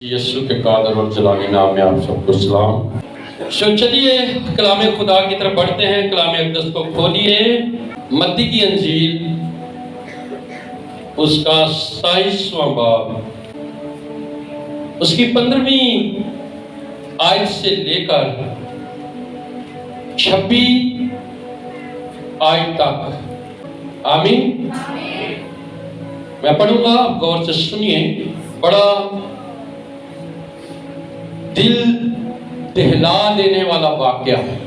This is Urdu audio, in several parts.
یسوع کے قادر اور جلالی نام میں آپ سب کو سلام۔ چلیے کلام خدا کی طرف بڑھتے ہیں۔ کلام اقدس کو کھولیے، متی کی انجیل اس کا 27واں باب، اس کی 15ویں آیت سے لے کر 26 آیت تک۔ آمین۔ میں پڑھوں گا، آپ غور سے سنیے۔ بڑا دل دہلا دینے والا واقعہ ہے،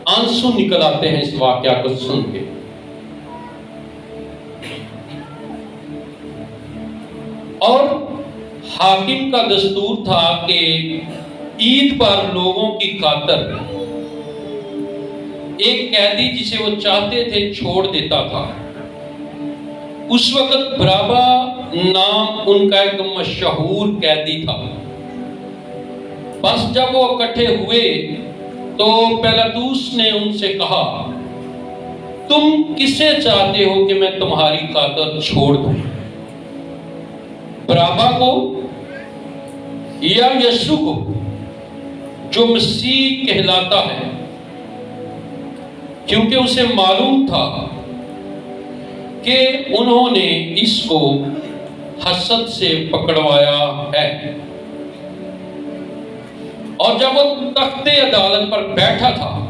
آنسو نکل آتے ہیں اس واقعہ کو سن کے۔ اور حاکم کا دستور تھا کہ عید پر لوگوں کی خاطر ایک قیدی جسے وہ چاہتے تھے چھوڑ دیتا تھا۔ اس وقت برابا نام ان کا ایک مشہور قیدی تھا۔ بس جب وہ اکٹھے ہوئے تو پیلاطوس نے ان سے کہا، تم کسے چاہتے ہو کہ میں تمہاری خاطر چھوڑ دوں، برابا کو یا یسوع کو جو مسیح کہلاتا ہے؟ کیونکہ اسے معلوم تھا کہ انہوں نے اس کو حسد سے پکڑوایا ہے۔ اور جب وہ تخت عدالت پر بیٹھا تھا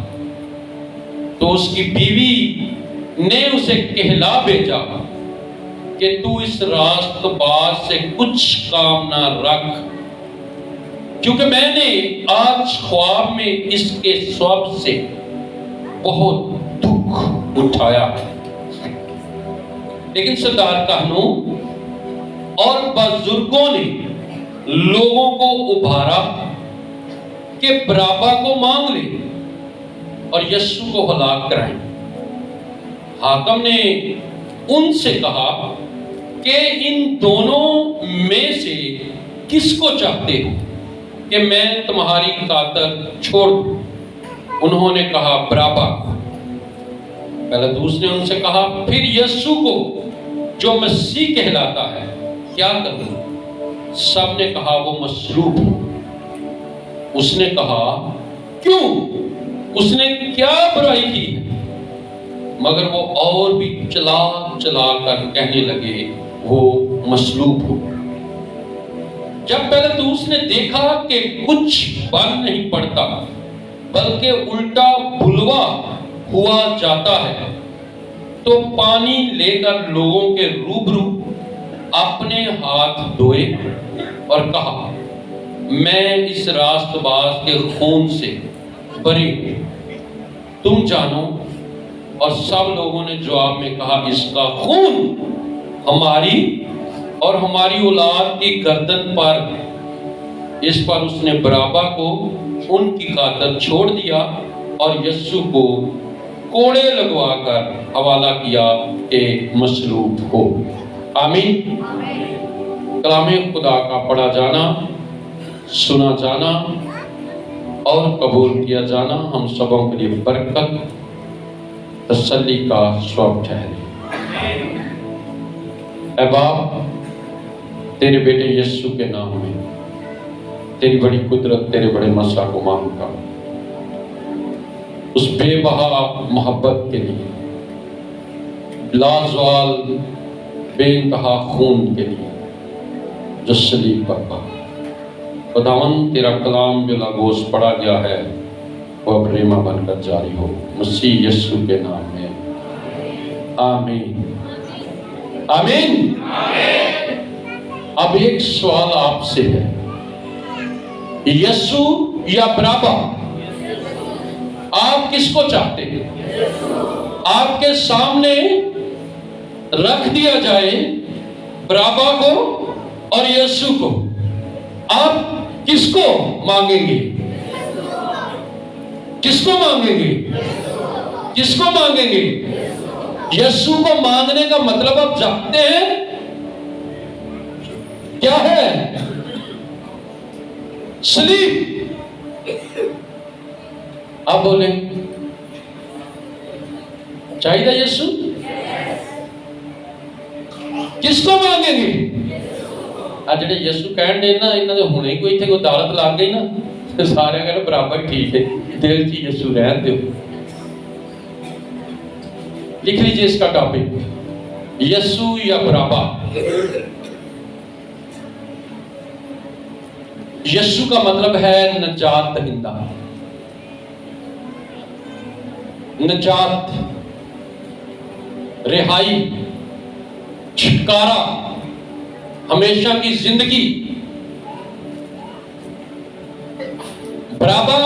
تو اس کی بیوی نے اسے کہلا بھیجا کہ تو اس راست باز سے کچھ کام نہ رکھ، کیونکہ میں نے آج خواب میں اس کے سبب سے بہت دکھ اٹھایا ہے۔ لیکن سردار کہنوں اور بزرگوں نے لوگوں کو ابھارا کہ برابا کو مانگ لے اور یسوع کو ہلاک کرائیں۔ حاکم نے ان سے کہا کہ ان دونوں میں سے کس کو چاہتے ہو کہ میں تمہاری خاطر چھوڑ دوں؟ انہوں نے کہا برابا کو۔ پیلاطوس نے ان سے کہا، پھر یسوع کو جو مسیح کہلاتا ہے کیا کروں؟ سب نے کہا وہ مصلوب ہو۔ اس نے کہا، کیوں؟ اس نے کیا برائی کی ہے؟ مگر وہ اور بھی چلا چلا کر کہنے لگے، وہ مصلوب ہو۔ جب پیلاطوس نے دیکھا کہ کچھ بن نہیں پڑتا بلکہ الٹا بلوا ہوا جاتا ہے، تو پانی لے کر لوگوں کے روبرو اپنے ہاتھ دھوئے اور کہا، میں اس راست باز کے خون سے بری ہوں، تم جانو۔ اور سب لوگوں نے جواب میں کہا، اس کا خون ہماری اور ہماری اولاد کی گردن پر۔ اس پر اس نے برابا کو ان کی خاطر چھوڑ دیا اور یسوع کو کوڑے لگوا کر حوالہ کیا کہ مصلوب ہو۔ آمین۔ کلام خدا کا پڑھا جانا، سنا جانا اور قبول کیا جانا ہم سبوں کے لیے برکت، تسلی کا سبب ٹھہرے۔ اے باپ، تیرے بیٹے یسوع کے نام میں تیری بڑی قدرت، تیرے بڑے مسا کو مانگتا ہوں، اس بے بہا محبت کے لیے، لازوال بے انتہا خون کے لیے جو صلیب پر بہا۔ خداوند، تیرا کلام جو لاگوس پڑھا گیا ہے وہ اب ریما بن کر جاری ہو، مسیح یسوع کے نام میں، آمین۔ آمین۔ اب ایک سوال آپ سے ہے، یسوع یا برابا؟ آپ کس کو چاہتے ہیں؟ آپ کے سامنے رکھ دیا جائے برابا کو اور یسوع کو، آپ کس کو مانگیں گے؟ کس کو مانگیں گے؟ کس کو مانگیں گے؟ یسوع کو مانگنے کا مطلب آپ جانتے ہیں کیا ہے؟ صلیب۔ آپ بولیں، چاہیے یسوع؟ کس کو مانگیں گے؟ آ جڑے یسو کہن دے نا انہاں دے ہونے ہی کوئی اتنے کوئی عدالت لگ گئی نا تے سارے کہنا برابر ٹھیک ہے، دل چ یسو رہن دیو۔ لکھ لیجیے اس کا ٹاپک، یسو یا برابا۔ یسو کا مطلب ہے نجات دہندہ، نجات، رہائی، چھٹکارا، ہمیشہ کی زندگی۔ برابا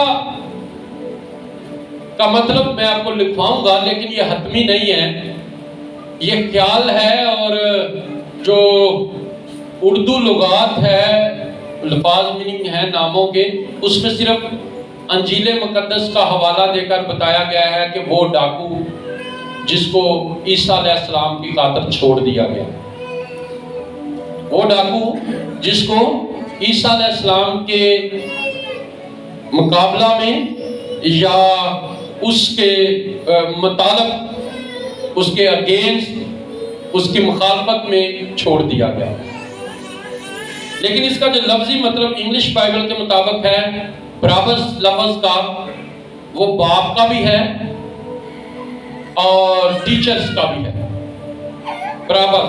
کا مطلب میں آپ کو لکھواؤں گا لیکن یہ حتمی نہیں ہے، یہ خیال ہے، اور جو اردو لغات ہے، الفاظ میننگ ہے ناموں کے، اس میں صرف انجیل مقدس کا حوالہ دے کر بتایا گیا ہے کہ وہ ڈاکو جس کو عیسیٰ علیہ السلام کی خاطر چھوڑ دیا گیا، وہ ڈاکو جس کو عیسیٰ علیہ السلام کے مقابلہ میں یا اس کے مطابق، اس کے اگینسٹ، اس کی مخالفت میں چھوڑ دیا گیا۔ لیکن اس کا جو لفظی مطلب انگلش بائبل کے مطابق ہے، برابس لفظ کا، وہ باپ کا بھی ہے اور ٹیچرز کا بھی ہے۔ برابس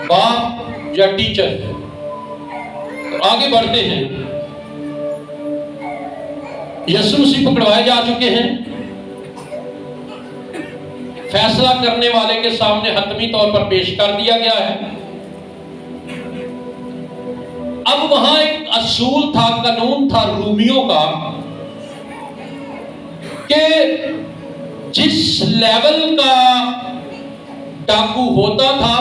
باپ یا ٹیچر۔ تو آگے بڑھتے ہیں، یسوع مسیح پکڑوائے جا چکے ہیں، فیصلہ کرنے والے کے سامنے حتمی طور پر پیش کر دیا گیا ہے۔ اب وہاں ایک اصول تھا، قانون تھا رومیوں کا کہ جس لیول کا ڈاکو ہوتا تھا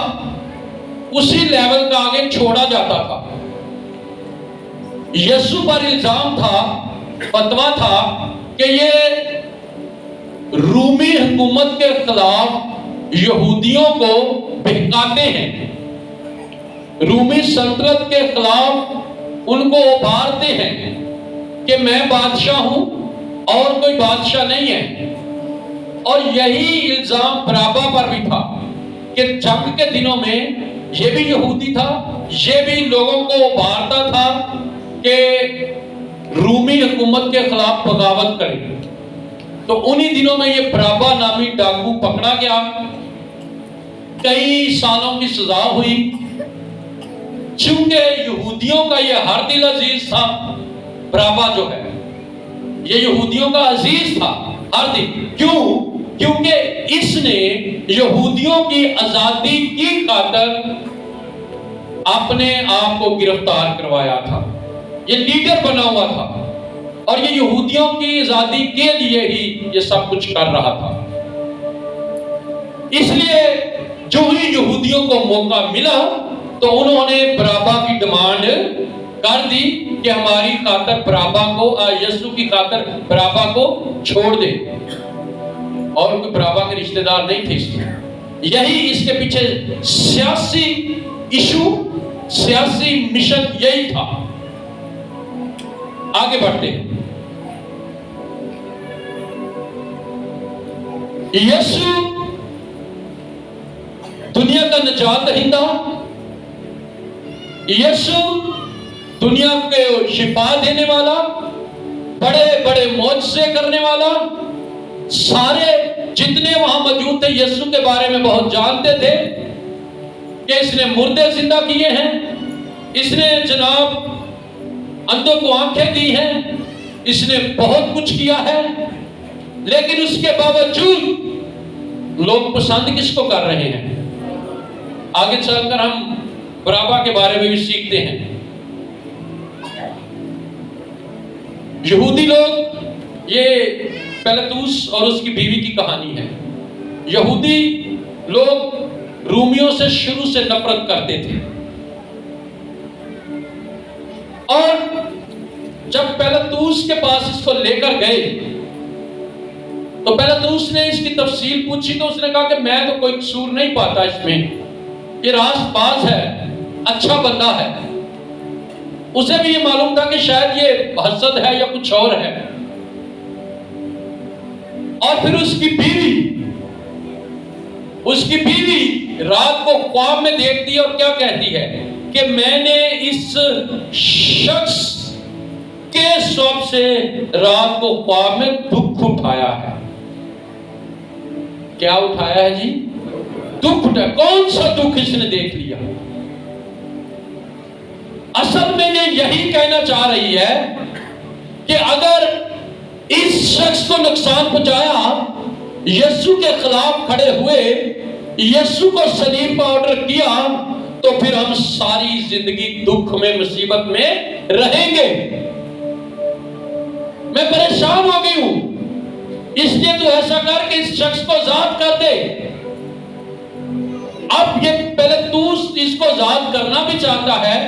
اسی لیول کا آگے چھوڑا جاتا تھا۔ یسوع پر الزام تھا، فتویٰ تھا کہ یہ رومی حکومت کے خلاف یہودیوں کو بہکاتے ہیں، رومی سلطنت کے خلاف ان کو ابھارتے ہیں کہ میں بادشاہ ہوں اور کوئی بادشاہ نہیں ہے۔ اور یہی الزام برابا پر بھی تھا کہ جنگ کے دنوں میں یہ بھی یہودی تھا، یہ بھی لوگوں کو ابھارتا تھا کہ رومی حکومت کے خلاف بغاوت کرے۔ تو انہی دنوں میں یہ برابا نامی ڈاکو پکڑا گیا، کئی سالوں کی سزا ہوئی۔ چونکہ یہودیوں کا یہ ہر دل عزیز تھا، برابا جو ہے یہ یہودیوں کا عزیز تھا ہر دل۔ کیوں؟ کیونکہ اس نے یہودیوں کی آزادی کی خاطر اپنے آپ کو گرفتار کروایا تھا، یہ لیڈر بنا ہوا تھا اور یہ یہودیوں کی آزادی کے لیے ہی یہ سب کچھ کر رہا تھا۔ اس لیے جو ہی یہودیوں کو موقع ملا تو انہوں نے برابا کی ڈیمانڈ کر دی کہ ہماری خاطر برابا کو، یسوع کی خاطر برابا کو چھوڑ دے، اور کوئی برابا کے رشتہ دار نہیں تھے اس میں۔ یہی اس کے پیچھے سیاسی ایشو، سیاسی مشن یہی تھا۔ آگے بڑھتے ہیں، یسوع دنیا کا نجات دہندہ، یسوع دنیا کو شفا دینے والا، بڑے بڑے معجزے کرنے والا، سارے جتنے وہاں موجود تھے یسوع کے بارے میں بہت جانتے تھے کہ اس نے مردے زندہ کیے ہیں، اس نے جناب اندھوں کو آنکھیں دی ہیں، اس نے بہت کچھ کیا ہے۔ لیکن اس کے باوجود لوگ پسند کس کو کر رہے ہیں؟ آگے چل کر ہم برابا کے بارے میں بھی سیکھتے ہیں۔ یہودی لوگ، یہ پیلاطوس اور اس کی بیوی کی کہانی ہے۔ یہودی لوگ رومیوں سے شروع سے نفرت کرتے تھے، اور جب پیلاطوس کے پاس اس کو لے کر گئے تو پیلاطوس نے اس کی تفصیل پوچھی تو اس نے کہا کہ میں تو کوئی قصور نہیں پاتا اس میں، یہ راست باز ہے، اچھا بندہ ہے۔ اسے بھی یہ معلوم تھا کہ شاید یہ حسد ہے یا کچھ اور ہے۔ اور پھر اس کی بیوی رات کو خواب میں دیکھتی ہے اور کیا کہتی ہے کہ میں نے اس شخص کے سب سے رات کو خواب میں دکھ اٹھایا ہے۔ کیا اٹھایا ہے جی؟ دکھ اٹھایا۔ کون سا دکھ اس نے دیکھ لیا؟ اصل میں یہ یہی کہنا چاہ رہی ہے کہ اگر اس شخص کو نقصان پہنچایا، یسوع کے خلاف کھڑے ہوئے، یسوع کو صلیب پر آرڈر کیا، تو پھر ہم ساری زندگی دکھ میں، مصیبت میں رہیں گے۔ میں پریشان ہو گئی ہوں، اس لیے تو ایسا کر کہ اس شخص کو آزاد کر دے۔ اب یہ پہلے تو اس کو آزاد کرنا بھی چاہتا ہے،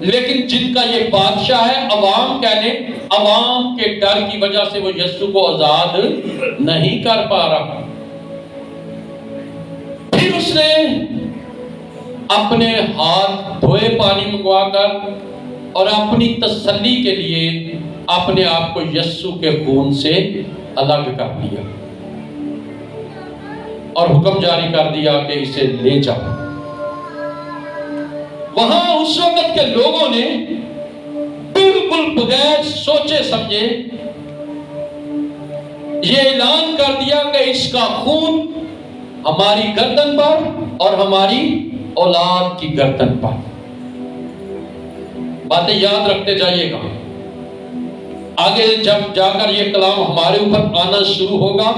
لیکن جن کا یہ بادشاہ ہے عوام، کہنے عوام کے ڈر کی وجہ سے وہ یسوع کو آزاد نہیں کر پا رہا۔ پھر اس نے اپنے ہاتھ دھوئے پانی منگوا کر اور اپنی تسلی کے لیے اپنے آپ کو یسوع کے خون سے الگ کر دیا اور حکم جاری کر دیا کہ اسے لے جاؤ۔ وہاں اس وقت کے لوگوں نے بالکل بغیر سوچے سمجھے یہ اعلان کر دیا کہ اس کا خون ہماری گردن پر اور ہماری اولاد کی گردن پر۔ باتیں یاد رکھتے جائیے گا، آگے جب جا کر یہ کلام ہمارے اوپر آنا شروع ہوگا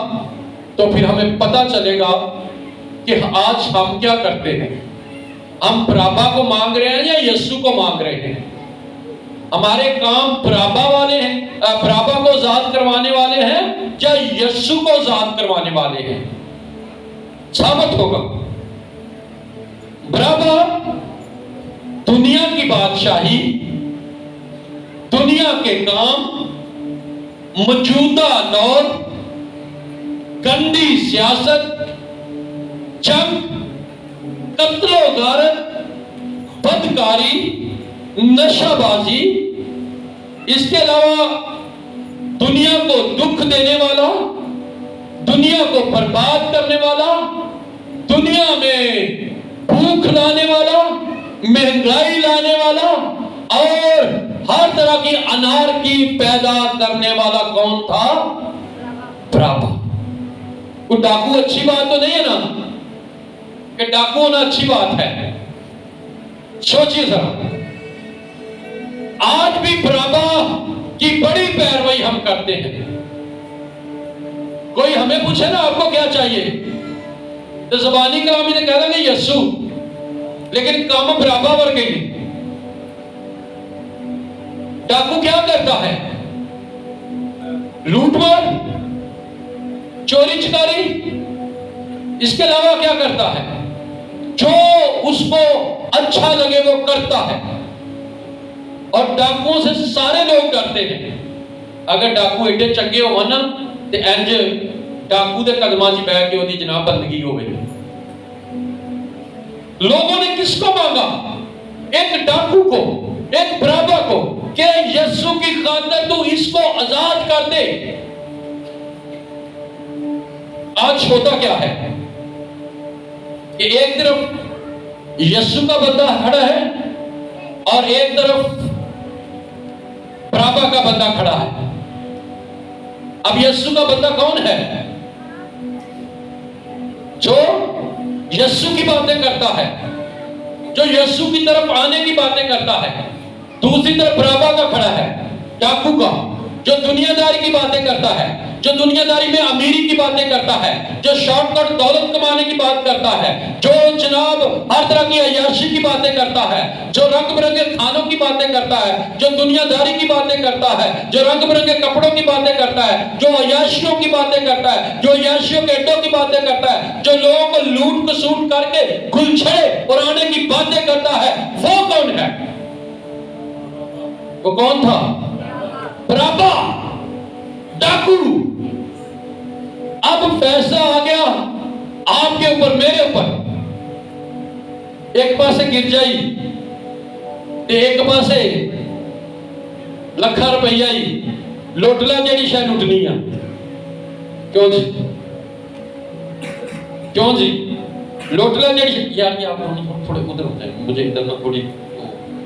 تو پھر ہمیں پتہ چلے گا کہ آج ہم کیا کرتے ہیں۔ ہم برابا کو مانگ رہے ہیں یا یسوع کو مانگ رہے ہیں؟ ہمارے کام برابا والے ہیں، برابا کو آزاد کروانے والے ہیں یا یسوع کو آزاد کروانے والے ہیں؟ ثابت ہوگا۔ برابا دنیا کی بادشاہی، دنیا کے کام، موجودہ دور، گندی سیاست، جنگ، قتل و غارت، بدکاری، نشہ بازی، اس کے علاوہ دنیا کو دکھ دینے والا، دنیا کو برباد کرنے والا، دنیا میں بھوک لانے والا، مہنگائی لانے والا اور ہر طرح کی انارکی پیدا کرنے والا کون تھا؟ برابا۔ کوئی ڈاکو اچھی بات تو نہیں ہے نا کہ ڈاکو ہونا اچھی بات ہے؟ سوچیے ذرا، آج بھی برابا کی بڑی پیروی ہم کرتے ہیں۔ کوئی ہمیں پوچھے نا آپ کو کیا چاہیے تو زبانی کلامی نے کہہ دیں گے یسوع، لیکن کام برابا ورگے ہیں۔ ڈاکو کیا کرتا ہے؟ لوٹ مار، چوری چکاری، اس کے علاوہ کیا کرتا ہے؟ جو اس کو اچھا لگے وہ کرتا ہے، اور ڈاکوؤں سے سارے لوگ ڈرتے ہیں۔ اگر ڈاکو ایڈے چنگے ہو نا تو انج ڈاکو دے قدماں چ بیٹھ کے وہ جناب بندگی ہوئے۔ لوگوں نے کس کو مانگا؟ ایک ڈاکو کو، ایک برابا کو، کہ یسوع کی خاطر تو اس کو آزاد کر دے۔ آج ہوتا کیا ہے کہ ایک طرف یسوع کا بندہ کھڑا ہے اور ایک طرف برابا کا بندہ کھڑا ہے۔ اب یسوع کا بندہ کون ہے؟ جو یسوع کی باتیں کرتا ہے، جو یسوع کی طرف آنے کی باتیں کرتا ہے۔ دوسری طرف برابا کا کھڑا ہے، ڈاکو کا، جو دنیا داری کی باتیں کرتا ہے، جو دنیا داری میں امیری کی باتیں کرتا ہے، جو شارٹ کٹ دولت کمانے کی بات کرتا ہے، جو جناب ہر طرح کی عیاشی کی باتیں کرتا ہے، جو رنگ برنگے کھانوں کی باتیں کرتا ہے، جو دنیا داری کی باتیں کرتا ہے، جو رنگ برنگے کپڑوں کی باتیں کرتا ہے، جو عیاشیوں کی باتیں کرتا ہے، جو عیاشیوں کے اڈوں کی باتیں کرتا ہے، جو لوگوں کو لوٹ کسوٹ کر کے گلچھڑے اڑانے کی باتیں کرتا ہے، وہ کون ہے؟ وہ کون تھا؟ برابا، ڈاکو۔ اب فیصلہ آ گیا آپ کے اوپر، میرے اوپر۔ ایک پاسے گر جائی ایک پاسے لکھا روپیہ لوٹلا جیڑی شاید لٹنی ہے۔ کیوں جی؟ کیوں جی؟ لوٹلا جیڑی، یار یہ آپ تھوڑے ادھر ہو جائیں، مجھے ادھر نہ تھوڑی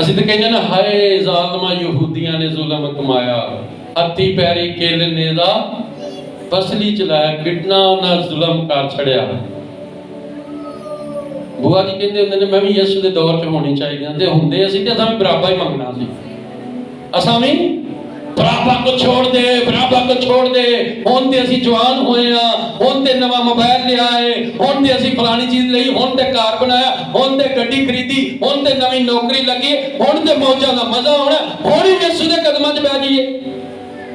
ਅਸੀਂ ਤਾਂ ਕਹਿੰਦੇ ਨਾ ਹਾਏ ਜ਼ਾਲਮਾਂ ਯਹੂਦੀਆਂ ਨੇ ਜ਼ੁਲਮ ਕਮਾਇਆ, ਹੱਥੀ ਪੈਰੀ ਕੇਲਨੇ ਦਾ ਫਸਲੀ ਚਲਾਇਆ, ਕਿੰਨਾ ਉਹਨਾਂ ਜ਼ੁਲਮ ਕਰ ਛੜਿਆ। ਬੁਆ ਜੀ ਕਹਿੰਦੇ ਹੁੰਦੇ ਨੇ ਮੈਂ ਵੀ ਯਿਸੂ ਦੇ ਦੌਰ 'ਚ ਹੋਣੀ ਚਾਹੀਦੀ ਤੇ ਹੁੰਦੇ ਅਸੀਂ ਤੇ ਅਸਾਂ ਵੀ ਬਰਾਬਾ ਹੀ ਮੰਗਣਾ ਸੀ, ਅਸਾਂ ਵੀ ਬਰਾਬਾ ਕੋ ਛੋੜ ਦੇ ਬਰਾਬਾ ਕੋ ਛੋੜ ਦੇ। ਹੁਣ ਤੇ ਅਸੀਂ ਜਵਾਨ ਹੋਏ ਆ, ਹੁਣ ਤੇ ਨਵਾਂ ਮੋਬਾਈਲ ਲਿਆ ਏ, ਹੁਣ ਤੇ ਅਸੀਂ ਫਲਾਣੀ ਚੀਜ਼ ਲਈ, ਹੁਣ ਤੇ ਕਾਰ ਬਣਾਇਆ, ਹੁਣ ਤੇ ਗੱਡੀ ਖਰੀਦੀ, ਹੁਣ ਤੇ ਨਵੀਂ ਨੌਕਰੀ ਲੱਗੀ, ਹੁਣ ਤੇ ਮੌਜਾਂ ਦਾ ਮਜ਼ਾ ਆਉਣਾ, ਹੁਣ ਹੀ ਯਿਸੂ ਦੇ ਕਦਮਾਂ 'ਚ ਬਹਿ ਜਾਈਏ।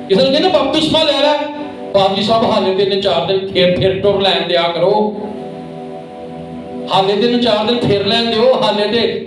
ਕਿਸੇ ਨੂੰ ਕਹਿੰਦਾ ਬਪਤਿਸਮਾ ਲੈ ਲੈ, ਪਾਦਰੀ ਸਾਹਿਬ ਹਾਲੇ ਤੇ ਇਹਨੇ 4 ਦਿਨ ਫਿਰ ਟੁਰ ਲੈਣ ਦਿਆ ਕਰੋ, ਹਾਲੇ ਤੇ ਇਹਨੂੰ 4 ਦਿਨ ਫਿਰ ਲੈਣ ਦਿਓ, ਹਾਲੇ ਤੇ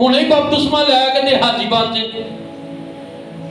ਹੁਣੇ ਹੀ ਬਪਤਿਸਮਾ ਲੈ ਕੇ ਤੇ ਹਾਜੀ ਬਣ ਜੇ।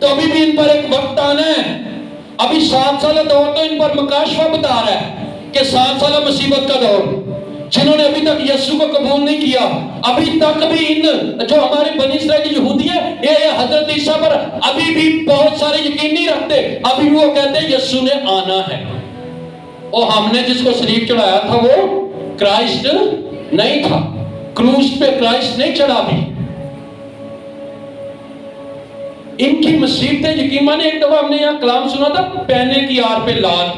تو ابھی بھی ان پر ایک وقت آنا ہے. ابھی 7 سالہ دور تو ان پر مکاشفہ بتا رہا ہے کہ 7 سالہ مصیبت کا دور. جنہوں نے ابھی تک یسوع کو قبول نہیں کیا، ابھی تک بھی ان جو ہمارے بنی اسرائیل یہودی ہیں، یہ حضرت عیسیٰ پر ابھی بھی بہت سارے یقین نہیں رکھتے. ابھی وہ کہتے ہیں یسوع نے آنا ہے، اور ہم نے جس کو صلیب چڑھایا تھا وہ کرائسٹ نہیں تھا، کروس پہ کرائسٹ نہیں چڑھا. بھی ان کی مصیبتیں یقین مانے. ایک دفعہ ہم نے یہاں کلام سنا تھا پہنے کی آر پہ لات،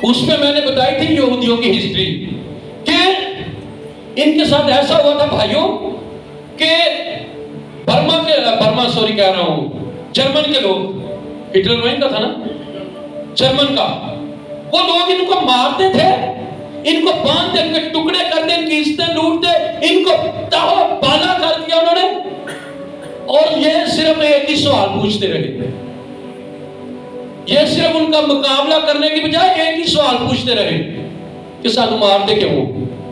اس میں میں نے بتائی تھی یہودیوں کی ہسٹری کہ ان کے ساتھ ایسا ہوا تھا بھائیوں کہ جرمن کے لوگ، ہٹلر وہیں کا تھا نا، جرمن کا، وہ لوگ ان کو مارتے تھے، ان کو باندھتے، ان کے ٹکڑے کرتے، ان کی عزتیں لوٹتے، ان کو تاہو بالا کر دیا انہوں نے. اور یہ صرف ایک ہی سوال پوچھتے رہے، یہ صرف ان کا مقابلہ کرنے کی بجائے ایک ہی سوال پوچھتے رہے کہ سانو مار دے کیوں.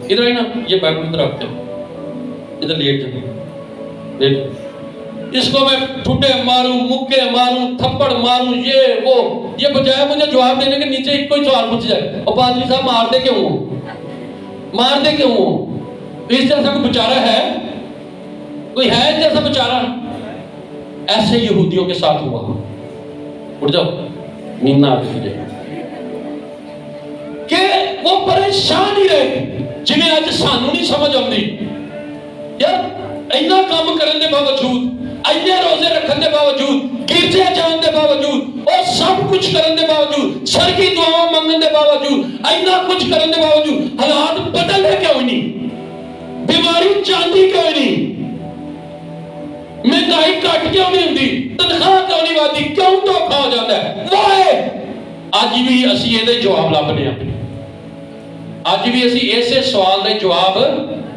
ادھر آئی نا، یہ بائبل ادھر رکھتے ہیں، ادھر لیٹ جائیں. اس کو میں ٹھٹے ماروں، مکے ماروں، تھپڑ ماروں، یہ بجائے مجھے جواب دینے کے نیچے ایک کوئی سوال پوچھ جائے، اور پادری صاحب مار دے کیوں، مار دے کیوں. اس جیسا کوئی بیچارہ ہے، کوئی ہے اس جیسا بیچارہ؟ ایسے یہودیوں کے ساتھ ہوا. اٹھ جاؤ، نیند نہ آتی تجھے، کہ وہ پریشان ہی رہے جنہیں آج سانو نہیں سمجھ آتی. یار اینا کام کرنے دے باوجود، اینے روزے رکھنے دے باوجود، گرجے جان دے باوجود، اور سب کچھ کرنے دے باوجود، سر کی دعاؤں منگنے دے باوجود، اینا کچھ کرنے دے باوجود حالات بدلے کیوں نہیں؟ بیماری چاندی کیوں نہیں؟ مہنگائی کٹ کیوں نہیں ہوتی؟ تنخواہ کیوں نہیں آتی؟ کیوں دھوکا ہو جاتا ہے؟ وائے اج بھی اسی یہ جواب لبنے ہیں. اج بھی اسی ایسے سوال دے جواب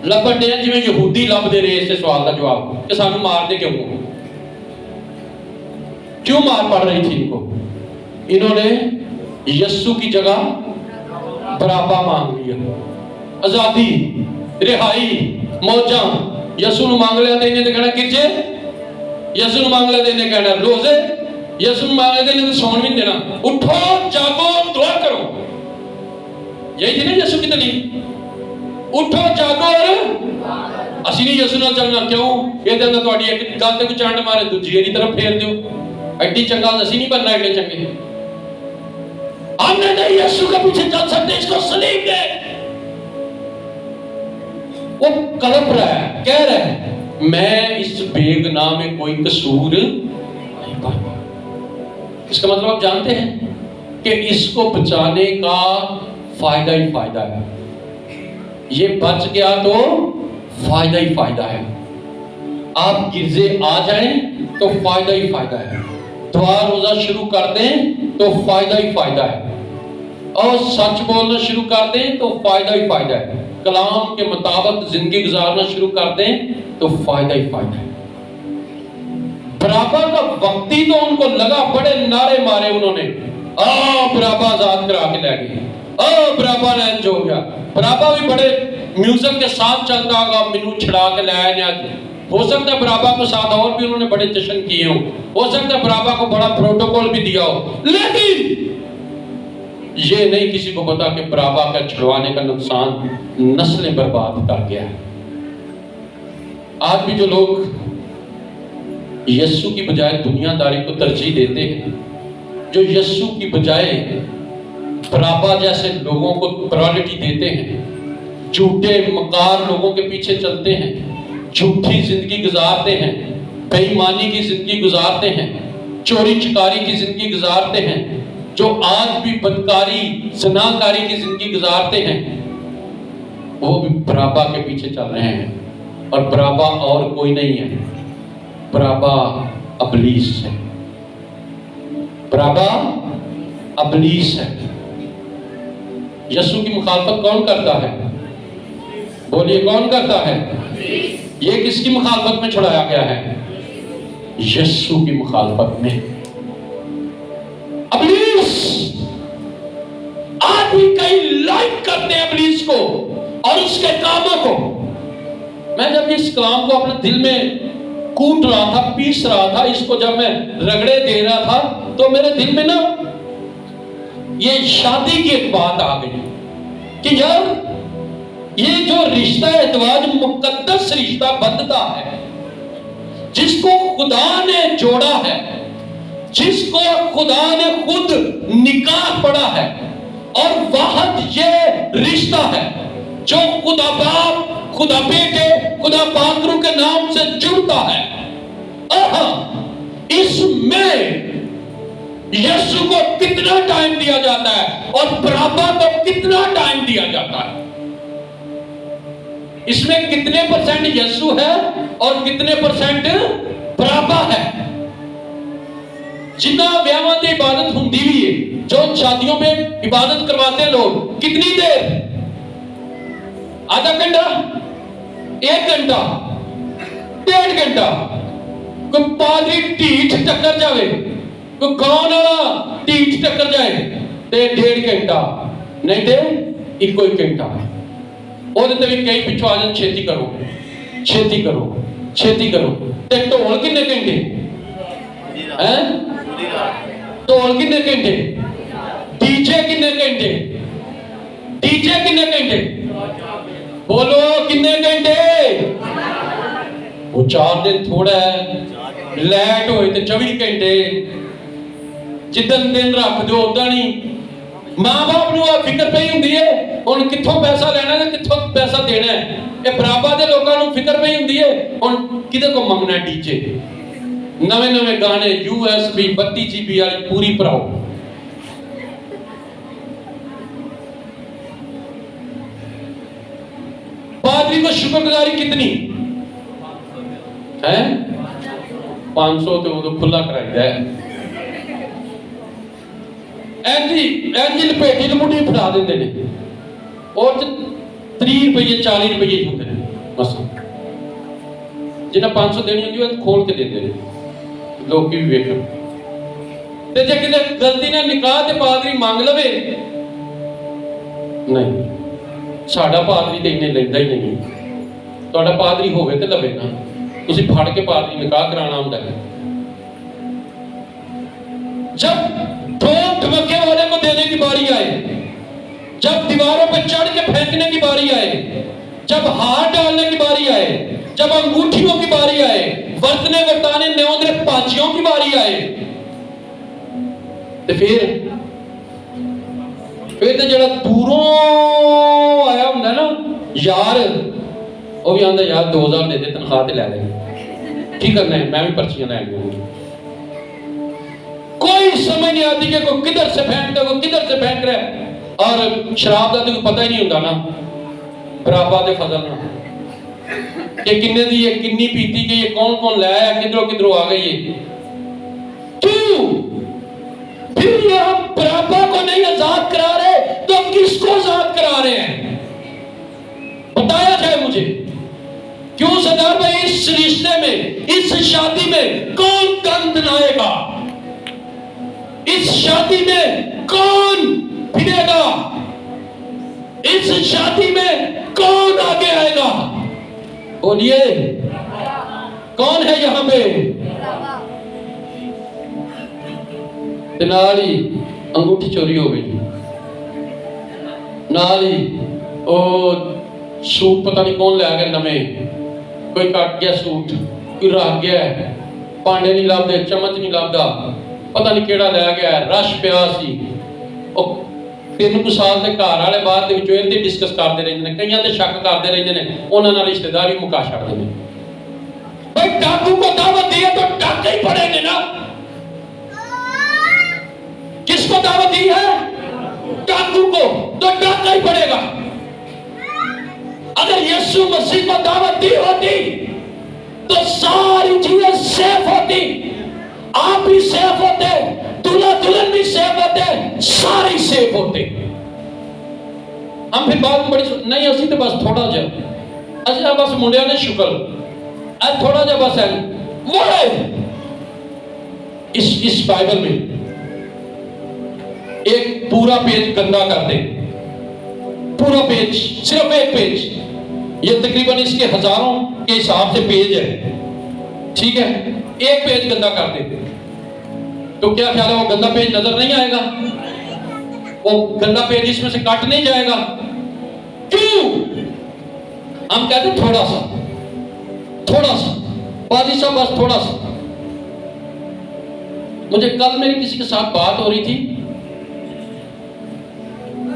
لبنے ہیں جی میں یہودی لب دے رہے ایسے سوال دا جواب کہ سانو مار دے کیوں مار پڑ رہی تھی ان کو؟ انہوں نے یسوع کی جگہ برابا مانگ لیا. آزادی، رہائی، موجاں یسوع نو مانگ لیا تے انہیں تے کہنا گرجے، یسوع نو مانگ لیا تے انہیں کہنا روزے، یسوع نو مانگ لیا تے انہیں سون بھی دینا. اٹھو جاگو دعا کرو. یہی تھی نا یسوع کی تعلیم، اٹھو جاگو اور اسی نہیں یسوع نال چلنا. کیوں؟ یہ تے اندر تہاڈی ایک گل تے کوئی چانڈ مارے دوجی ایدی طرف پھیر دیو. ایڈی چنگا اسی نہیں بننا، ایڈے چنگے ہم نے نہیں یسوع کے پیچھے چل سکتے، اس کو صلیب دے. وہ کلپ رہا ہے، کہہ رہا ہے میں اس بے گناہ میں کوئی قصور نہیں پاتا. اس کا مطلب آپ جانتے ہیں کہ اس کو بچانے کا فائدہ ہی فائدہ ہے. یہ بچ گیا تو فائدہ ہی فائدہ ہے. آپ گرجے آ جائیں تو فائدہ ہی فائدہ ہے. دعا روزہ شروع کر دیں تو فائدہ ہی فائدہ ہے. اور سچ بولنا شروع کر دیں تو فائدہ ہی فائدہ ہے. کلام کے مطابق زندگی گزارنا شروع کر دیں تو فائدہ ہی فائدہ ہے. برابا کا وقتی تو ان کو لگا، بڑے نعرے مارے انہوں نے، برابا آزاد کرا کے لے گئے، برابا لینج ہو گیا. برابا بھی بڑے میوزک کے ساتھ چلتا ہوگا، مینو چھڑا کے لے آئے. ہو سکتا ہے برابا کو ساتھ اور بھی انہوں نے بڑے جشن کیے ہو سکتا ہے برابا کو بڑا پروٹوکول بھی دیا ہو، لیکن یہ نہیں کسی کو پتا کہ برابا کا چھڑوانے کا نقصان نسلیں برباد کر گیا ہے. آج بھی جو لوگ یسوع کی بجائے دنیا داری کو ترجیح دیتے ہیں، جو یسوع کی بجائے برابا جیسے لوگوں کو پرائورٹی دیتے ہیں، جھوٹے مکار لوگوں کے پیچھے چلتے ہیں، جھوٹی زندگی گزارتے ہیں، بے ایمانی کی زندگی گزارتے ہیں، چوری چکاری کی زندگی گزارتے ہیں، جو آج بھی بدکاری زناکاری کی زندگی گزارتے ہیں، وہ بھی برابا کے پیچھے چل رہے ہیں. اور برابا اور کوئی نہیں ہے، برابا ابلیس ہے. برابا ابلیس ہے. یسوع کی مخالفت کون کرتا ہے؟ بولیے کون کرتا ہے؟ یہ کس کی مخالفت میں چھڑایا گیا ہے؟ یسوع کی مخالفت میں. ابلیس آج بھی کئی لائک کرتے ہیں ابلیس کو اور اس کے کاموں کو. میں جب اس کلام کو اپنے دل میں کوٹ رہا تھا, پیس رہا تھا اس کو, جب میں رگڑے دے رہا تھا تو میرے دل میں نا یہ شادی کی ایک بات آ گئی کہ یار یہ جو رشتہ ازدواج مقدس رشتہ بندتا ہے, جس کو خدا نے جوڑا ہے, جس کو خدا نے خود نکاح پڑھا ہے, اور واحد یہ رشتہ ہے جو خدا باپ, خدا بیٹے, خدا پاک روح کے نام سے جڑتا ہے. اس میں یسوع کو کتنا ٹائم دیا جاتا ہے اور برابا کو کتنا ٹائم دیا جاتا ہے. اس میں کتنے پرسنٹ یسوع ہے اور کتنے پرسنٹ برابا ہے. جنہ بیاواں دی عبادت ہوندی بھی ہے, جو شادیوں میں عبادت کرواتے ہیں لوگ, کتنی دیر؟ آدھا گھنٹہ, 1 گھنٹہ, 1.5 گھنٹہ. کوئی پادری ٹھیٹ ٹکر جاوے, کوئی گاؤں والا ٹھیٹ ٹکر جائے تے 1.5 گھنٹہ, نہیں تے 1 گھنٹہ. وہ تے بھی کئی پچھو آ جان, چھیتی کرو, چھیتی کرو, چھیتی کرو. تے ٹول کنے گھنٹے ہیں؟ ٹول کنے گھنٹے, ڈی جے کنے گھنٹے, ڈی جے کنے گھنٹے, بولو کنے گھنٹے؟ وہ 4 دن تھوڑا ہے, لیٹ ہوئے تے 24 گھنٹے. جدن دن رکھ دو ادا نہیں. ماں باپ نو فکر پئی ہوندی ہے ہن کتھوں پیسہ لینا ہے کتھوں پیسہ دینا ہے. اے برابا دے لوکاں نو فکر پئی ہوندی ہے ہن کدے کو منگنا ہے ڈی جے, نویں نویں گانے, USB 32 GB والی پوری پراؤ. پادری کو شکر گزاری کتنی ہے؟ 500 تو وہ تو کھلا کرائی ہے. ایجی لپیٹی لپوٹی پھڑا دیندے نے, اور 30 روپے 40 روپے ہوندے نے مثلا. جنہ 500 دینی ہوندی ہے کھول کے دیندے نے لوگ بھی ویکھن. تے جے کدے غلطی نال نکاح تے پادری مانگ لوے, نہیں ساڈا پادری تے انہیں لیندا ہی نہیں. تہاڈا پادری ہوے تے لوے نا, تسی پھڑ کے پادری نکاح کرانا ہوندا ہے. جب ٹھوک ٹھمکے والے کو دینے کی باری آئے, جب دیواروں پہ چڑھ کے پھینکنے کی باری آئے, جب ہاتھ ڈالنے کی باری آئے, جب انگوٹھیوں کی باری آئے, ورتنے ورتانے نیوندرے پاچیوں کی باری آئے, تو پھر تو جڑا دوروں آیا ہوندا نا یار, وہ بھی آندا یار 2000 دے دے تنخواہ تے لے لے, کی کرنا ہے میں بھی پرچیاں لے لوں. کوئی سمجھ نہیں آتی کہ کوئی کدھر سے پھینکتا ہے, کوئی کدھر سے پھینک رہا ہے. اور شراب دا تو کوئی پتہ ہی نہیں ہوتا نا, برابا دے فضل نا کہ کنے دی یہ کنی پیتی, کہ یہ کون کون لے آیا, کدھروں کدھروں آ گئی ہے. کیوں پھر یہ ہم برابا کو نہیں آزاد کرا رہے تو کس کو آزاد کرا رہے ہیں؟ بتایا جائے مجھے. کیوں سردار بھائی اس رشتے میں, اس شادی میں کون گند لائے گا؟ اس شادی میں کون پھرے گا؟ اس شادی میں کون آگے آئے گا؟ بولیے کون ہے یہاں پہ؟ نالی انگوٹھی چوری ہو گئی, نالی او سوٹ پتہ نہیں کون لے آ گیا نمیں, کوئی کٹ گیا سوٹ, کوئی رہ گیا ہے, پانڈے نہیں لابدے, چمچ نہیں لابدا, پتہ نہیں کیڑا لے گیا ہے. رش پیا سی, 3 سال دے گھر والے بعد دے وچوں ایندے ڈسکس کردے رہندے نے, کئیاں تے شک کردے رہندے نے, انہاں نال رشتہ داری مکا چھڑدے نے. بھائی ڈاکو کو دعوت دی ہے تو ڈاکے ہی پڑیں گے نا. کس کو دعوت دی ہے؟ ڈاکو کو, تو ڈاکا ہی پڑے گا. اگر یسوع مسیح کو دعوت دی ہوتی تو ساری چیزیں سیف ہوتی, آپ بھی سیف ہوتے, دلہا دلہن بھی سیف ہوتے, سارے سیف ہوتے. ہم پھر بات بڑی نہیں اسی تو بس تھوڑا جا اچھا بس منڈیا نے شکر اب تھوڑا جا بس ہے وہ ہے اس بائبل میں ایک پورا پیج گندا کر دے, پورا پیج, صرف ایک پیج, یہ تقریباً اس کے ہزاروں کے حساب سے پیج ہے, ٹھیک ہے، ایک پیج گندا کر دیتے تو کیا خیال ہے وہ گندا پیج نظر نہیں آئے گا؟ وہ گندا پیج اس میں سے کٹ نہیں جائے گا؟ کیوں؟ ہم کہتے ہیں تھوڑا سا قاضی صاحب بس تھوڑا سا. مجھے کل میری کسی کے ساتھ بات ہو رہی تھی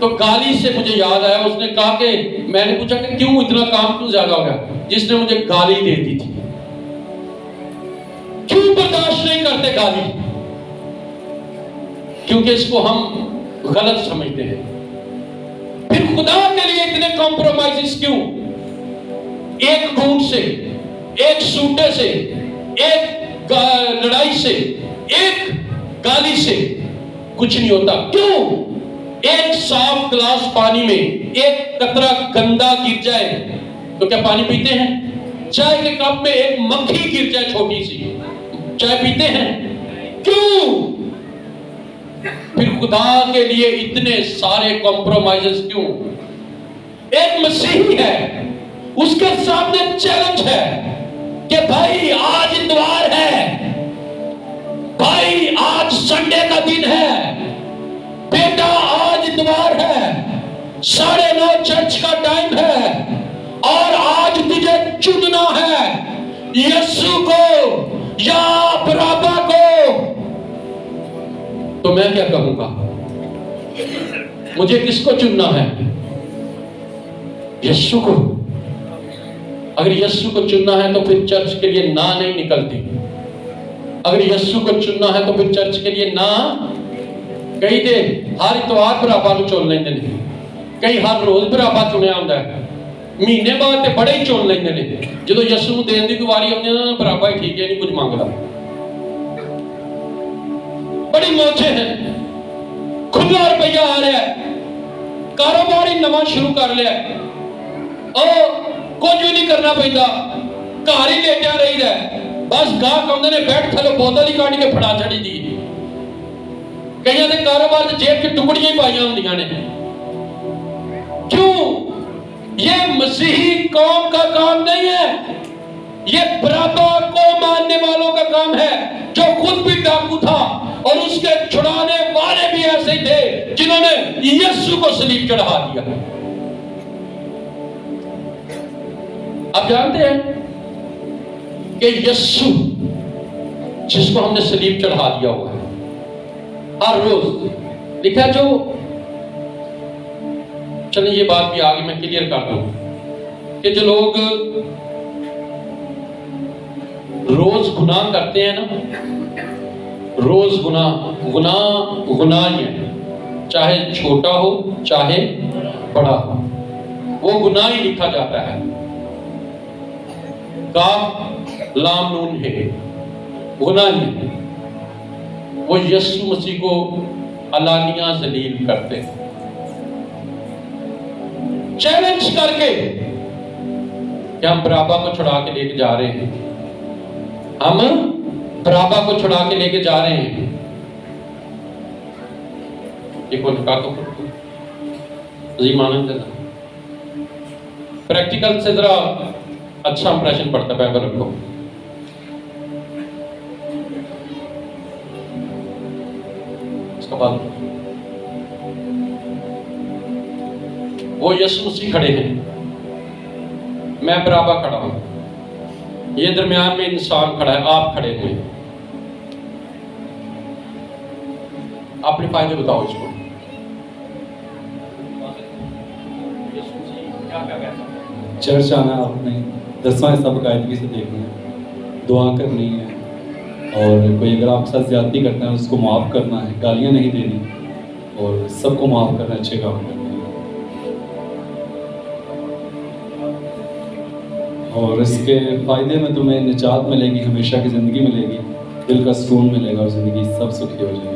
تو گالی سے مجھے یاد آیا. اس نے کہا کہ میں نے پوچھا کہ کیوں اتنا کام کیوں زیادہ ہو گیا؟ جس نے مجھے گالی دے دی تھی. کیوں برداشت نہیں کرتے گالی؟ کیونکہ اس کو ہم غلط سمجھتے ہیں. پھر خدا کے لیے اتنے کمپرومائزز کیوں؟ ایک گھونٹ سے، ایک سوٹے سے، ایک لڑائی سے، ایک گالی سے کچھ نہیں ہوتا. کیوں؟ ایک صاف گلاس پانی میں ایک قطرہ گندا گر جائے تو کیا پانی پیتے ہیں؟ چائے کے کپ میں ایک مکھی گر جائے چھوٹی سی، چائے پیتے ہیں؟ کیوں؟ پھر خدا کے لیے اتنے سارے کمپرومائزز کیوں؟ ایک مسیحی ہے، اس کے سامنے چیلنج ہے کہ بھائی آج اتوار ہے، بھائی آج سنڈے کا دن ہے، بیٹا آج اتوار ہے، 9:30 چرچ کا ٹائم ہے اور آج تجھے چننا ہے یسوع کو یا برابا کو. تو میں کیا کہوں گا؟ مجھے کس کو چننا ہے؟ یسوع کو. اگر یسوع کو چننا ہے تو پھر چرچ کے لیے نہ نہیں نکلتی. اگر یسوع کو چننا ہے تو پھر چرچ کے لیے نہ کئی دے ہر اتوار پر آپ کو چن لیں گے، کئی ہر روز پر آپ چنیا آتا ہے، مہینے بعد تے بڑے ہی چن لیں گے. جدو یسوع دین دی کوئی واری آتی ہے برابر ہی ٹھیک ہے، نہیں کچھ مانگتا. بڑی موجے ہیں، کھلا روپیہ آ رہا ہے، کاروبار ہی نواں شروع کر لیا ہے، کچھ بھی نہیں کرنا پہنتا، گھر ہی لیٹیا رہی ہے، بس گاہک آتے نے بیٹھ تھلو بوتل ہی کاٹ کے پھڑا چڑی دی. کئی نے کاروبار سے جیب کی ٹکڑیاں ہی پائی ہوندیاں نے. کیوں؟ یہ مسیحی قوم کا کام نہیں ہے، یہ برابا کو ماننے والوں کا کام ہے جو خود بھی ڈاکو تھا اور اس کے چھڑانے والے بھی ایسے ہی تھے جنہوں نے یسوع کو صلیب چڑھا دیا. آپ جانتے ہیں کہ یسوع جس کو ہم نے صلیب چڑھا دیا ہوا ہے، ہر روز لکھا جو چلیں یہ بات بھی آگے میں کلیئر کر دوں کہ جو لوگ روز گناہ کرتے ہیں نا، روز گناہ ہی ہے، چاہے چھوٹا ہو چاہے بڑا ہو، وہ گناہ ہی لکھا جاتا ہے. کاف لام نون ہے، گناہ ہی. وہ یسوع مسیح کو علانیہ ذلیل کرتے ہیں، چیلنج کر کے کہ ہم برابا کو چھڑا کے لے کے جا رہے ہیں، ہم برابا کو چھڑا کے لے کے جا رہے ہیں. یہ کون کا تو عظیمانہ پریکٹیکل سے ذرا اچھا امپریشن پڑتا ہے. بائبل رکھو. اس کا بعد وہ یسوع مسیح کھڑے ہیں، میں برابا کھڑا ہوں، یہ درمیان میں انسان کھڑا ہے، آپ کھڑے ہوئے. اپنے فائدے بتاؤ اس کو. چرچ آنا آپ نے 10واں حصہ باقاعدگی سے دیکھنا ہے، دعا کرنی ہے، اور کوئی اگر آپ کے ساتھ زیادتی کرتا ہے اس کو معاف کرنا ہے، گالیاں نہیں دینی، اور سب کو معاف کرنا، اچھے کام کرنے. اور اس کے فائدے میں تمہیں نجات ملے گی، ہمیشہ کی زندگی ملے گی، دل کا سکون ملے گا اور زندگی سب سکھی ہو جائے گی.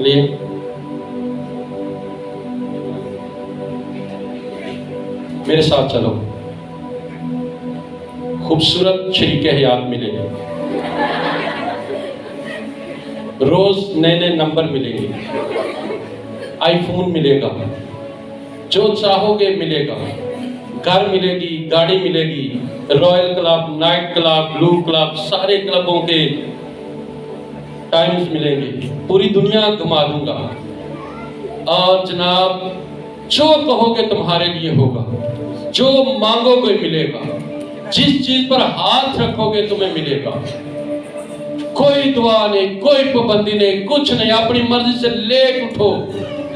لیے میرے ساتھ چلو. خوبصورت شریک حیات ملے گے، روز نئے نئے نمبر ملیں گے، آئی فون ملے گا، جو چاہو گے ملے گا، گھر ملے گی، گاڑی ملے گی، رائل کلب، نائٹ کلب، بلو کلب، سارے کلبوں کے ٹائمز ملیں گے، پوری دنیا گھما دوں گا، اور جناب جو کہو گے تمہارے لیے ہوگا، جو مانگو گے ملے گا، جس چیز پر ہاتھ رکھو گے تمہیں ملے گا، کوئی دعا نہیں، کوئی پابندی نہیں، کچھ نہیں، اپنی مرضی سے لیٹ اٹھو،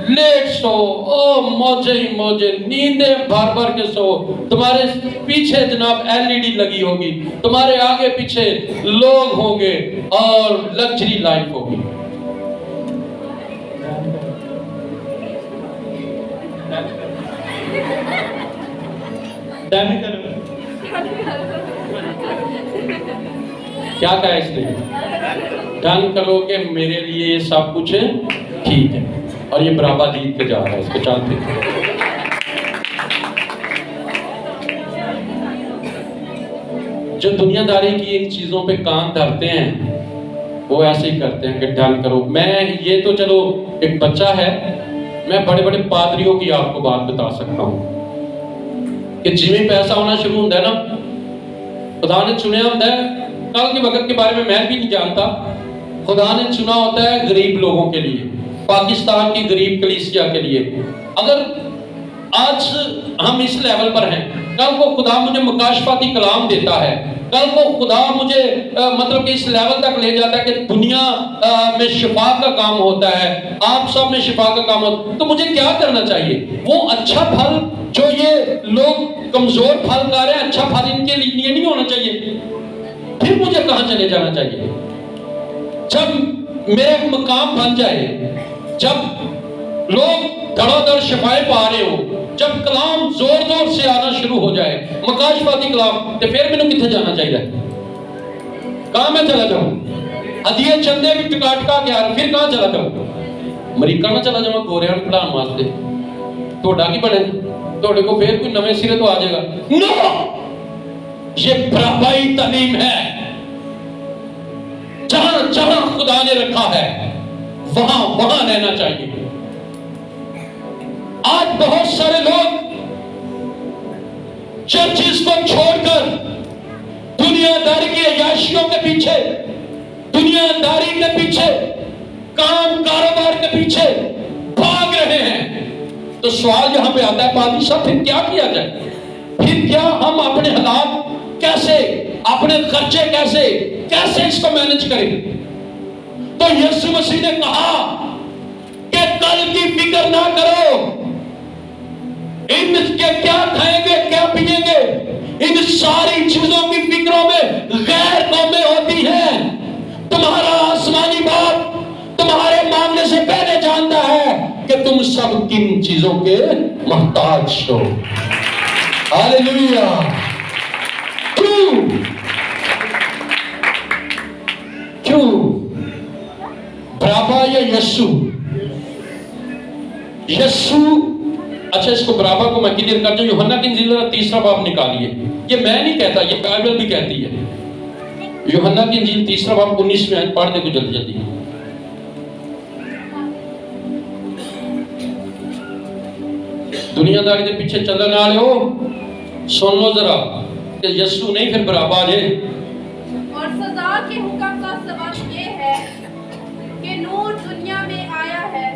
لیٹ سو، او موجے ہی موجے، نیندیں بھر بھر کے سو، تمہارے پیچھے جناب LED لگی ہوگی، تمہارے آگے پیچھے لوگ ہوں گے، اور لگژری لائف ہوگی۔ کیا کہا اس نے؟ ڈن کرو کہ میرے لیے یہ سب کچھ ٹھیک ہے، اور یہ برابر جیت کے جا رہا ہے، اس کو چلتے جو دنیا داری کی ان چیزوں پہ کان دھرتے ہیں وہ ایسے ہی کرتے ہیں کہ ڈن کرو۔ میں یہ تو چلو ایک بچہ ہے، میں بڑے بڑے پادریوں کی آپ کو بات بتا سکتا ہوں کہ جی پیسہ ہونا شروع ہوتا ہے نا، خدا نے چنیا ہوتا ہے، کل کے وقت کے بارے میں بھی نہیں جانتا، خدا نے چنا ہوتا ہے غریب لوگوں کے لیے، پاکستان کی غریب کلیسیا کے لیے۔ اگر آج ہم اس لیول پر ہیں، کل کو خدا مجھے مکاشفاتی کلام دیتا ہے، کل کو خدا مجھے مطلب کہ اس لیول تک لے جاتا ہے کہ دنیا میں شفا کا کام ہوتا ہے، آپ سب میں شفا کا کام ہوتا ہے، تو مجھے کیا کرنا چاہیے؟ وہ اچھا پھل جو یہ لوگ کمزور پھل کھا رہے ہیں، اچھا پھل ان کے لیے نہیں ہونا چاہیے، پھر مجھے کہاں چلے جانا چاہیے؟ جب میرا مقام بن جائے، جب لوگ دھڑا دھڑ شفائیں پا رہے ہو، جب کلام زور زور سے آنا شروع ہو جائے، مکاشفاتی کلام، تو پھر میں نے کتنے جانا چاہیے؟ کہاں میں چلا جاؤں؟ ہدیے چندے بھی ٹکا ٹکا کے آ، پھر کہاں چلا جاؤں؟ امریکہ نہ چلا جاؤں گوریاں پڑھان واسطے، توڑا کی بڑھے توڑے کو پھر کوئی نوے سرے تو آ جائے گا؟ نو، یہ برابری تعلیم ہے، جہاں جہاں خدا نے رکھا ہے وہاں وہاں رہنا چاہیے۔ آج بہت سارے لوگ چرچز کو چھوڑ کر دنیا داری کی عیاشیوں کے پیچھے، دنیا داری کے پیچھے، کام کاروبار کے پیچھے بھاگ رہے ہیں، تو سوال یہاں پہ آتا ہے پادری صاحب پھر کیا کیا جائے؟ پھر کیا ہم اپنے حالات کیسے، اپنے خرچے کیسے اس کو مینج کریں؟ تو یسوع مسیح نے کہا کہ کل کی فکر نہ کرو، ان کے کیا کھائیں گے کیا پیئیں گے، ان ساری چیزوں کی فکروں میں غیر قومیں ہوتی ہیں، تمہارا آسمانی باپ تمہارے معاملے سے پہلے جانتا ہے کہ تم سب کن چیزوں کے محتاج ہو۔ ہاللیلویہ۔ کیوں برابا یا یسوع؟ یسوع، اچھا اس کو برابا کو میں کلیئر کر دوں، یوحنا کی انجیل 3 باب نکالیے، یہ میں نہیں کہتا، یہ بائبل بھی کہتی ہے۔ یوحنا کی انجیل 3 باب 19 آیت پڑھ دے کو جلدی جلدی۔ دنیا داری کے پیچھے چلنے والے ہو، سن لو ذرا کہ یسوع نہیں پھر برابا جے۔ اور سزا کے حکم کا سبب یہ ہے کہ نور دنیا میں آیا ہے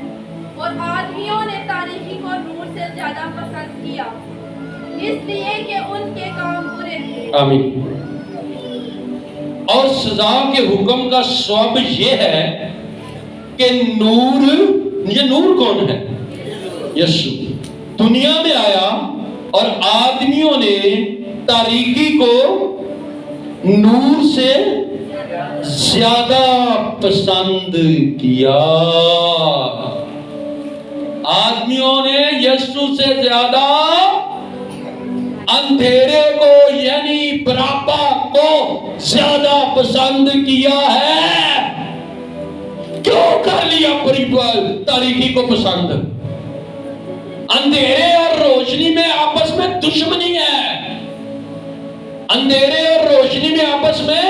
اور آدمیوں نے تاریکی کو نور سے زیادہ پسند کیا، اس لیے کہ ان کے کام برے تھے۔ آمین۔ اور سزا کے حکم کا سبب یہ ہے کہ نور، یہ نور کون ہے؟ یسوع دنیا میں آیا اور آدمیوں نے تاریکی کو نور سے زیادہ پسند کیا۔ آدمیوں نے یسوع سے زیادہ اندھیرے کو یعنی برابا کو زیادہ پسند کیا ہے۔ کیوں کر لیا تاریکی کو پسند؟ اندھیرے اور روشنی میں آپس میں دشمنی ہے، اندھیرے اور روشنی میں آپس میں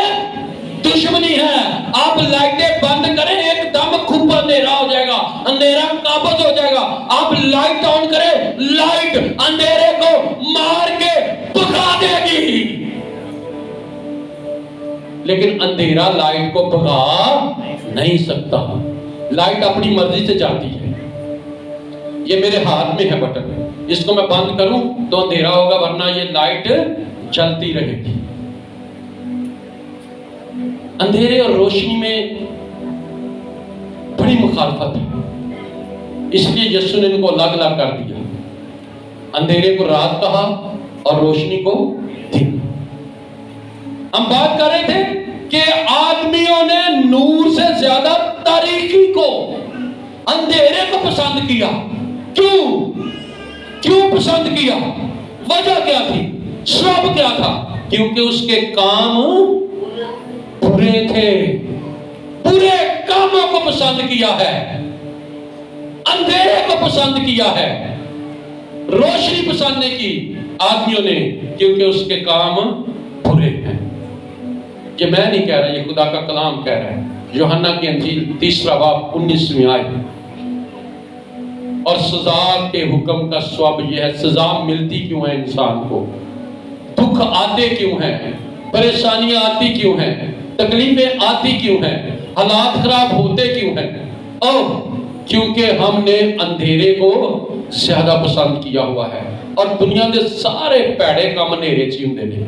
دشمنی ہے۔ آپ لائٹیں بند کریں ایک دم خوب اندھیرا ہو جائے گا، اندھیرا قابض ہو جائے گا۔ آپ لائٹ آن کریں، لائٹ اندھیرے کو مار کے لیکن اندھیرا لائٹ کو بھگا نہیں سکتا. لائٹ اپنی مرضی سے جاتی ہے. یہ میرے ہاتھ میں ہے بٹن, اس کو میں بند کروں تو اندھیرا ہوگا, ورنہ یہ لائٹ چلتی رہے گی. اندھیرے اور روشنی میں بڑی مخالفت ہے, اس لیے یسوع نے ان کو الگ الگ کر دیا. اندھیرے کو رات کہا اور روشنی کو دن. ہم بات کر رہے تھے کہ آدمیوں نے نور سے زیادہ تاریکی کو, اندھیرے کو پسند کیا. کیوں پسند کیا؟ وجہ کیا تھی؟ سبب کیا تھا؟ کیونکہ اس کے کام برے تھے. برے کاموں کو پسند کیا ہے, اندھیرے کو پسند کیا ہے, روشنی پسند نہیں کی آدمیوں نے, کیونکہ اس کے کام برے ہیں. یہ میں نہیں کہہ رہا, یہ خدا کا کلام کہہ رہا ہے. یوحنا کی انجیل 3 باب 19 آیت. اور سزا کے حکم کا سبب یہ ہے, سزا ملتی کیوں ہے انسان کو, دکھ آتے کیوں ہیں, پریشانیاں آتی کیوں ہیں, تکلیفیں آتی کیوں ہیں, حالات خراب ہوتے کیوں ہیں؟ کیونکہ ہم نے اندھیرے کو زیادہ پسند کیا ہوا ہے. اور دنیا کے سارے پیڑے کام اندھیرے چ ہوندے نے.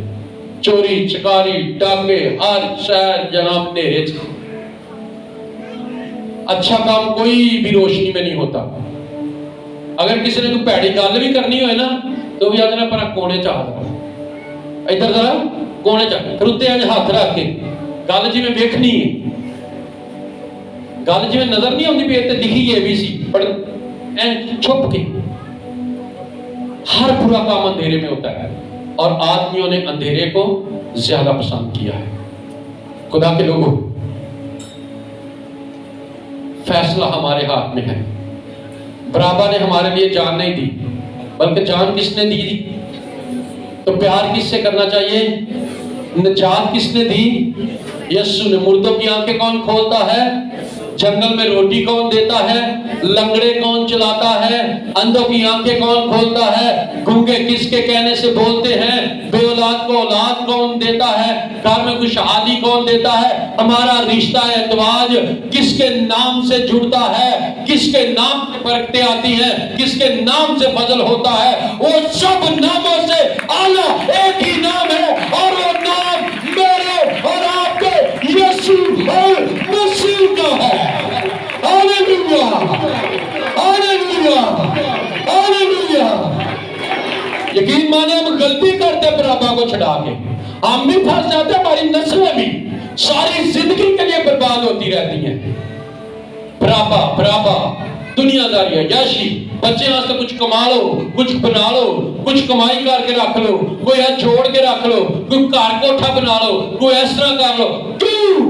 چوری چکاری ڈاکے ہر شہر جناب اندھیرے چ. اچھا کام کوئی بھی روشنی میں نہیں ہوتا. اگر کسی نے کوئی پیڑی گل بھی کرنی ہوئے نا تو بھی آدھے پر کونے چاہ دو, ادھر ذرا کونے چاہ, پھر اتنے آج ہاتھ رکھ کے گل جی میں ویکھنی ہے, گل جی میں نظر نہیں آتی پی لکھی ہے بھی سی پر چھپ کے. ہر برا کام اندھیرے میں ہوتا ہے اور آدمیوں نے اندھیرے کو زیادہ پسند کیا ہے. خدا کے لوگوں, فیصلہ ہمارے ہاتھ میں ہے. برابا نے ہمارے لیے جان نہیں دی, بلکہ جان کس نے دی؟ تو پیار کس سے کرنا چاہیے؟ نجات کس نے دی؟ یسوع نے. مردوں کی آنکھیں کون کھولتا ہے؟ جنگل میں روٹی کون دیتا ہے؟ لنگڑے کون چلاتا ہے؟ اندھوں کی آنکھیں کون کھولتا ہے؟ گونگے کس کے کہنے سے بولتے ہیں؟ بے اولاد کو اولاد کون دیتا ہے؟ گھر میں خوشحالی کون دیتا ہے؟ ہمارا رشتہ ازدواج کس کے نام سے جڑتا ہے؟ کس کے نام سے برکتیں آتی ہیں؟ کس کے نام سے فضل ہوتا ہے؟ وہ سب ناموں سے اعلیٰ ایک ہی نام ہے, اور وہ نام میرے اور آپ کے یسوع مسیح کا ہے. ہاللیلویا, ہاللیلویا, ہاللیلویا. یقین مانے ہم غلطی کرتے برابا کو چھڑا کے, ہم بھی پھنس جاتے, ہماری نسلیں بھی ساری زندگی کے لیے برباد ہوتی رہتی ہیں. برابا دنیا داری ہے, یاشی, بچے واسطے کچھ کما لو, کچھ بنا لو, کچھ کمائی کر کے رکھ لو, کوئی ہاتھ جوڑ کے رکھ لو, کوئی کار کوٹھا بنا لو, کوئی اس طرح کر لو. کیوں؟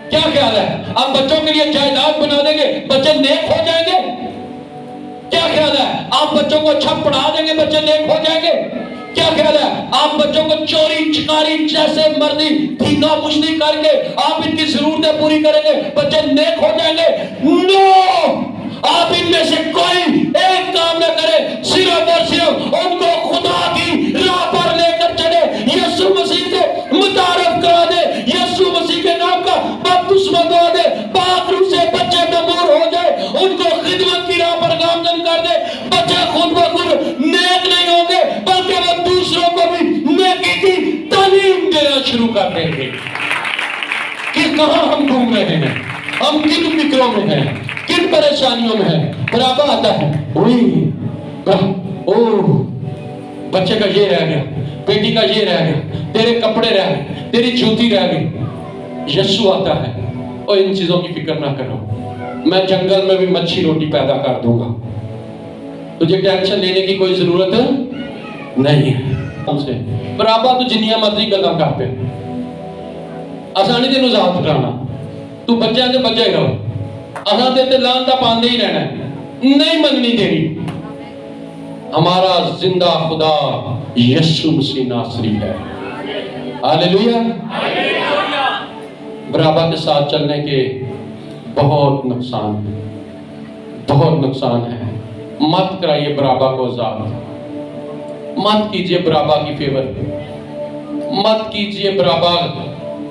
کیا خیال ہے آپ بچوں کے لیے جائیداد بنا دیں گے بچے نیک ہو جائیں گے؟ کیا خیال ہے آپ بچوں کو اچھا پڑھا دیں گے بچے نیک ہو جائیں گے؟ کیا خیال ہے آپ بچوں کو چوری چکاری جیسے مرضی بھیگا مشتی کر کے آپ ان کی ضرورتیں پوری کریں گے بچے نیک ہو جائیں گے؟ نو, آپ ان میں سے کوئی ایک کام نہ کرے, صرف اور صرف ان کو خدا کی راہ پر لے کر چلے, یسوع مسیح سے متعارف کرا دے, یسوع مسیح کے نام کا بپتسمہ دوا دے, پاک روح سے بچے معمور ہو جائے, ان کو خدمت کی راہ پر گامزن کر دے. بچے خود بخود نیک نہیں ہوں گے بلکہ وہ دوسروں کو بھی نیکی کی تعلیم دینا شروع کر دیں گے. کہ کہاں ہم گھوم رہے ہیں, ہم کن فکروں میں ہیں, کن پریشانیوں میں ہیں. برابر آتا ہے, بچے کا یہ رہ گیا, بیٹی کا یہ رہ گیا, تیرے کپڑے رہ گئے, تیری جوتی رہ گئی. یسوع آتا ہے, اور ان چیزوں کی فکر نہ کرو, میں جنگل میں بھی مچھی روٹی پیدا کر دوں گا, تجھے ٹینشن لینے کی کوئی ضرورت نہیں ہے. برابر تو جنیاں مرضی گلا کر پہ آسانی تین ذات پٹھانا, تو بچے سے بچے گا, اصا تے لان تا پاندے ہی رہنا ہے, نہیں مننی تیری. ہمارا زندہ خدا یسوع مسیح ناصری ہے. ہاللیلویا. برابا کے ساتھ چلنے کے بہت نقصان ہے, بہت نقصان ہے. مت کرائیے برابا کو آزاد, مت کیجئے برابا کی فیور, مت کیجئے برابا